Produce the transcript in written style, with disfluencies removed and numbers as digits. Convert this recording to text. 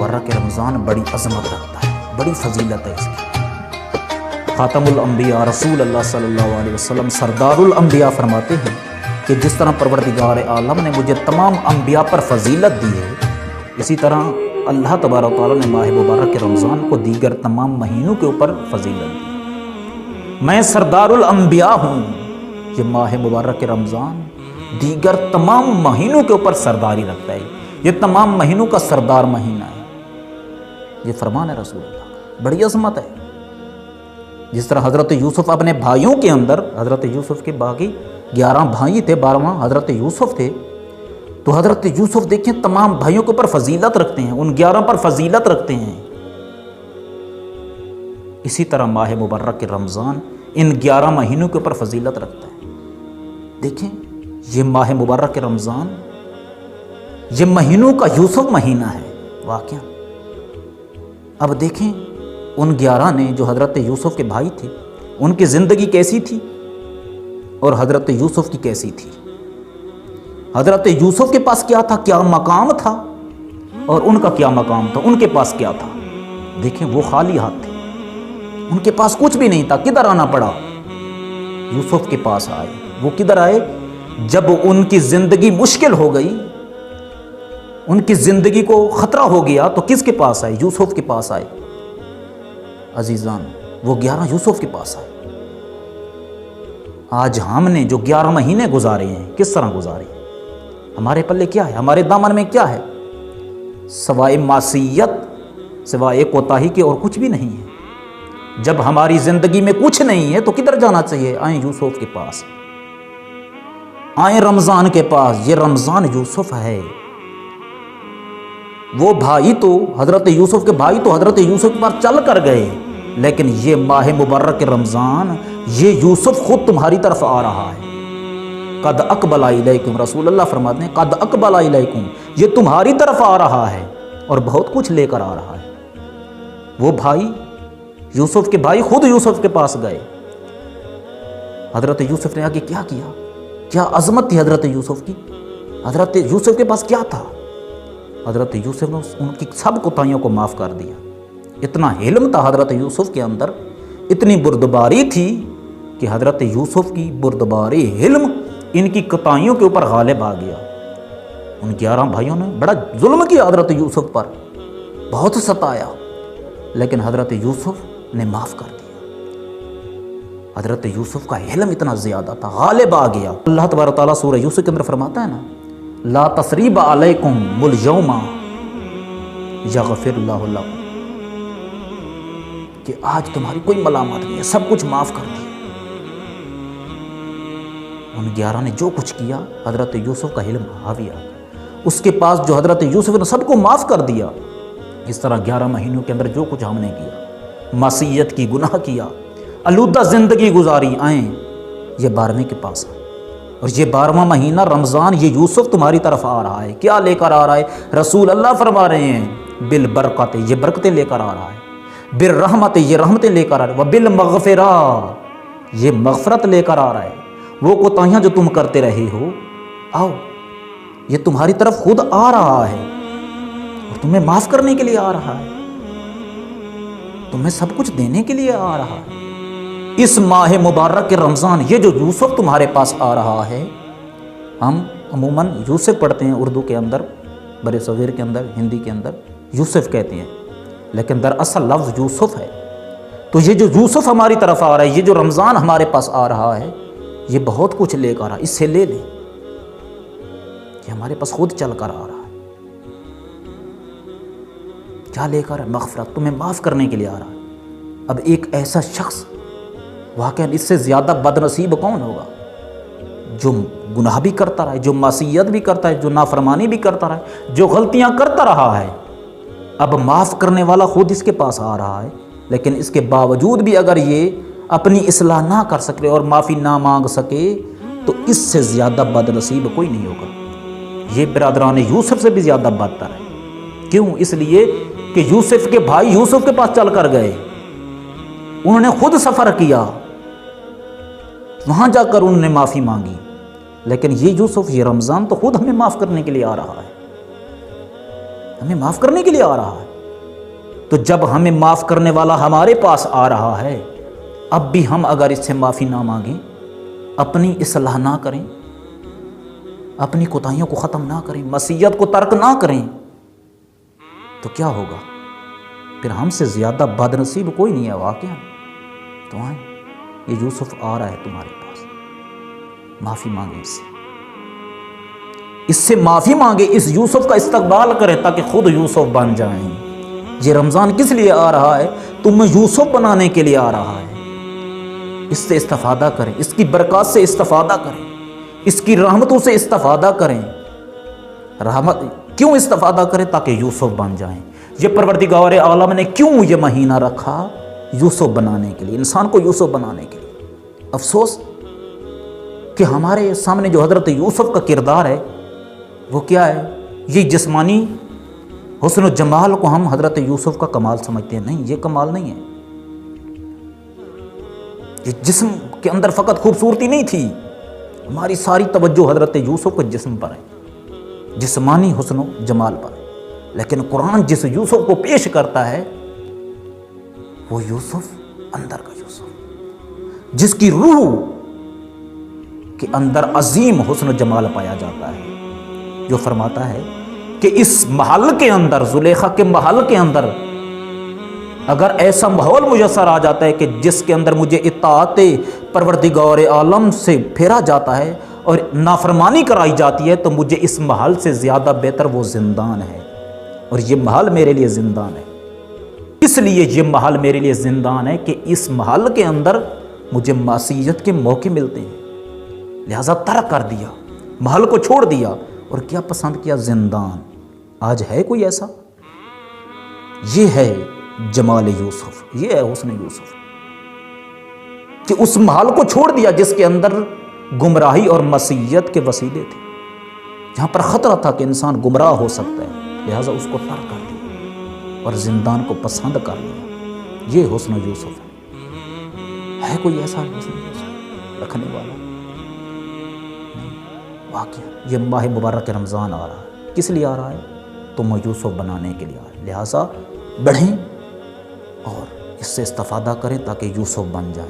مبارک رمضان بڑی عظمت رکھتا ہے، بڑی فضیلت ہے اس کی۔ خاتم الانبیاء رسول اللہ صلی اللہ علیہ وسلم سردار الانبیاء فرماتے ہیں کہ جس طرح پروردگار عالم نے مجھے تمام انبیاء پر فضیلت دی ہے، اسی طرح اللہ تبارک و تعالیٰ نے ماہ مبارک رمضان کو دیگر تمام مہینوں کے اوپر فضیلت دی۔ میں سردار الانبیاء ہوں، یہ ماہ مبارک رمضان دیگر تمام مہینوں کے اوپر سرداری رکھتا ہے، یہ تمام مہینوں کا سردار مہینہ ہے، یہ فرمان ہے رسول اللہ کا، بڑی عظمت ہے۔ جس طرح حضرت یوسف اپنے بھائیوں کے اندر، حضرت یوسف کے باقی 11 بھائی تھے، 12واں حضرت یوسف تھے، تو حضرت یوسف دیکھیں تمام بھائیوں کے اوپر فضیلت رکھتے ہیں، ان 11 پر فضیلت رکھتے ہیں۔ اسی طرح ماہ مبارک رمضان ان 11 مہینوں کے اوپر فضیلت رکھتا ہے۔ دیکھیں یہ ماہ مبارک رمضان یہ مہینوں کا یوسف مہینہ ہے واقعا۔ اب دیکھیں ان 11 نے جو حضرت یوسف کے بھائی تھے، ان کی زندگی کیسی تھی اور حضرت یوسف کی کیسی تھی۔ حضرت یوسف کے پاس کیا تھا، کیا مقام تھا، اور ان کا کیا مقام تھا، ان کے پاس کیا تھا۔ دیکھیں وہ خالی ہاتھ تھے، ان کے پاس کچھ بھی نہیں تھا، کدھر آنا پڑا؟ یوسف کے پاس آئے۔ وہ کدھر آئے؟ جب ان کی زندگی مشکل ہو گئی، ان کی زندگی کو خطرہ ہو گیا، تو کس کے پاس آئے؟ یوسف کے پاس آئے۔ عزیزان وہ 11 یوسف کے پاس آئے۔ آج ہم نے جو 11 مہینے گزارے ہیں، کس طرح گزارے؟ ہمارے پلے کیا ہے؟ ہمارے دامن میں کیا ہے؟ سوائے معصیت، سوائے کوتاہی کے اور کچھ بھی نہیں ہے۔ جب ہماری زندگی میں کچھ نہیں ہے تو کدھر جانا چاہیے؟ آئیں یوسف کے پاس، آئیں رمضان کے پاس۔ یہ رمضان یوسف ہے۔ وہ بھائی تو حضرت یوسف کے بھائی تو حضرت یوسف کے پاس چل کر گئے، لیکن یہ ماہ مبارک رمضان یہ یوسف خود تمہاری طرف آ رہا ہے۔ قد اقبل الیکم، رسول اللہ فرماتے ہیں قد اقبل الیکم، یہ تمہاری طرف آ رہا ہے اور بہت کچھ لے کر آ رہا ہے۔ وہ بھائی یوسف کے بھائی خود یوسف کے پاس گئے۔ حضرت یوسف نے آگے کیا کیا؟ کیا عظمت تھی حضرت یوسف کی؟ حضرت یوسف کے پاس کیا تھا؟ حضرت یوسف نے ان کی سب کوتاہیوں کو معاف کر دیا۔ اتنا علم تھا حضرت یوسف کے اندر، اتنی بردباری تھی کہ حضرت یوسف کی بردباری علم ان کی کوتاہیوں کے اوپر غالب آ گیا۔ ان 11 بھائیوں نے بڑا ظلم کیا حضرت یوسف پر، بہت ستایا، لیکن حضرت یوسف نے معاف کر دیا۔ حضرت یوسف کا علم اتنا زیادہ تھا، غالب آ گیا۔ اللہ تبارک تعالیٰ سورہ یوسف کے اندر فرماتا ہے نا، لا تثریب علیکم اليوم یغفر اللہ لکم، کہ آج تمہاری کوئی ملامت نہیں ہے، سب کچھ معاف کر دیا۔ ان 11 نے جو کچھ کیا، حضرت یوسف کا علم حاوی آ گیا۔ اس کے پاس جو حضرت یوسف نے سب کو معاف کر دیا۔ اس طرح 11 مہینوں کے اندر جو کچھ ہم نے کیا، معصیت کی، گناہ کیا، آلودہ زندگی گزاری، آئیں یہ 12ویں کے پاس آئیں، اور یہ 12واں مہینہ رمضان یہ یوسف تمہاری طرف آ رہا ہے۔ کیا لے کر آ رہا ہے؟ رسول اللہ فرما رہے ہیں بالبرکت، یہ برکتیں لے کر آ رہا ہے، بالرحمت، یہ رحمتیں لے کر آ رہا ہے، وبالمغفرہ، یہ مغفرت لے کر آ رہا ہے۔ وہ کوتاہیاں جو تم کرتے رہے ہو، آؤ یہ تمہاری طرف خود آ رہا ہے اور تمہیں معاف کرنے کے لیے آ رہا ہے، تمہیں سب کچھ دینے کے لیے آ رہا ہے۔ اس ماہ مبارک رمضان یہ جو یوسف تمہارے پاس آ رہا ہے، ہم عموماً یوسف پڑھتے ہیں اردو کے اندر، برے صغیر کے اندر، ہندی کے اندر یوسف کہتے ہیں، لیکن دراصل لفظ یوسف ہے۔ تو یہ جو یوسف ہماری طرف آ رہا ہے، یہ جو رمضان ہمارے پاس آ رہا ہے، یہ بہت کچھ لے کر آ رہا ہے، اس سے لے لیں، یہ ہمارے پاس خود چل کر آ رہا ہے۔ کیا لے کر؟ مغفرت، تمہیں معاف کرنے کے لیے آ رہا ہے۔ اب ایک ایسا شخص واقعا اس سے زیادہ بد نصیب کون ہوگا، جو گناہ بھی کرتا رہا ہے، جو معصیت بھی کرتا ہے، جو نافرمانی بھی کرتا رہا ہے، جو غلطیاں کرتا رہا ہے۔ اب معاف کرنے والا خود اس کے پاس آ رہا ہے، لیکن اس کے باوجود بھی اگر یہ اپنی اصلاح نہ کر سکے اور معافی نہ مانگ سکے تو اس سے زیادہ بد نصیب کوئی نہیں ہوگا۔ یہ برادران یوسف سے بھی زیادہ بدتر ہے۔ کیوں؟ اس لیے کہ یوسف کے بھائی یوسف کے پاس چل کر گئے، انہوں نے خود سفر کیا، وہاں جا کر انہوں نے معافی مانگی، لیکن یہ یوسف، یہ رمضان تو خود ہمیں معاف کرنے کے لیے آ رہا ہے، ہمیں معاف کرنے کے لیے آ رہا ہے۔ تو جب ہمیں معاف کرنے والا ہمارے پاس آ رہا ہے، اب بھی ہم اگر اس سے معافی نہ مانگیں، اپنی اصلاح نہ کریں، اپنی کوتاہیوں کو ختم نہ کریں، معصیت کو ترک نہ کریں، تو کیا ہوگا؟ پھر ہم سے زیادہ بد نصیب کوئی نہیں ہے واقعا۔ تو آئیں، یہ یوسف آ رہا ہے تمہارے پاس، معافی مانگیں اس سے معافی مانگے، اس یوسف کا استقبال کریں تاکہ خود یوسف بن جائیں۔ یہ رمضان کس لیے آ رہا ہے؟ تمہیں یوسف بنانے کے لیے آ رہا ہے۔ اس سے استفادہ کریں، اس کی برکات سے استفادہ کریں، اس کی رحمتوں سے استفادہ کریں۔ رحمت کیوں استفادہ کریں؟ تاکہ یوسف بن جائیں۔ یہ پروردگار عالم نے کیوں یہ مہینہ رکھا؟ یوسف بنانے کے لیے، انسان کو یوسف بنانے کے لیے۔ افسوس کہ ہمارے سامنے جو حضرت یوسف کا کردار ہے وہ کیا ہے؟ یہ جسمانی حسن و جمال کو ہم حضرت یوسف کا کمال سمجھتے ہیں۔ نہیں، یہ کمال نہیں ہے۔ یہ جسم کے اندر فقط خوبصورتی نہیں تھی، ہماری ساری توجہ حضرت یوسف کے جسم پر ہے، جسمانی حسن و جمال پر۔ لیکن قرآن جس یوسف کو پیش کرتا ہے وہ یوسف اندر کا یوسف، جس کی روح کے اندر عظیم حسن و جمال پایا جاتا ہے، جو فرماتا ہے کہ اس محل کے اندر، زلیخا کے محل کے اندر اگر ایسا ماحول میسر آ جاتا ہے کہ جس کے اندر مجھے اطاعت پروردگار عالم سے پھیرا جاتا ہے اور نافرمانی کرائی جاتی ہے، تو مجھے اس محل سے زیادہ بہتر وہ زندان ہے، اور یہ محل میرے لیے زندان ہے۔ اس لیے یہ محل میرے لیے زندان ہے کہ اس محل کے اندر مجھے معصیت کے موقع ملتے ہیں، لہذا ترک کر دیا، محل کو چھوڑ دیا، اور کیا پسند کیا؟ زندان۔ آج ہے کوئی ایسا؟ یہ ہے جمال یوسف، یہ ہے حسن یوسف کہ اس محل کو چھوڑ دیا جس کے اندر گمراہی اور معصیت کے وسیلے تھے، جہاں پر خطرہ تھا کہ انسان گمراہ ہو سکتا ہے، لہٰذا اس کو ترک کر دیا اور زندان کو پسند کر لیا۔ یہ حسن یوسف ہے کوئی ایسا حسن یوسف رکھنے والا؟ واقعہ یہ ماہ مبارک رمضان آ رہا ہے، کس لیے آ رہا ہے؟ تم یوسف بنانے کے لیے آ رہا ہے، لہٰذا بڑھیں اور اس سے استفادہ کریں تاکہ یوسف بن جائیں۔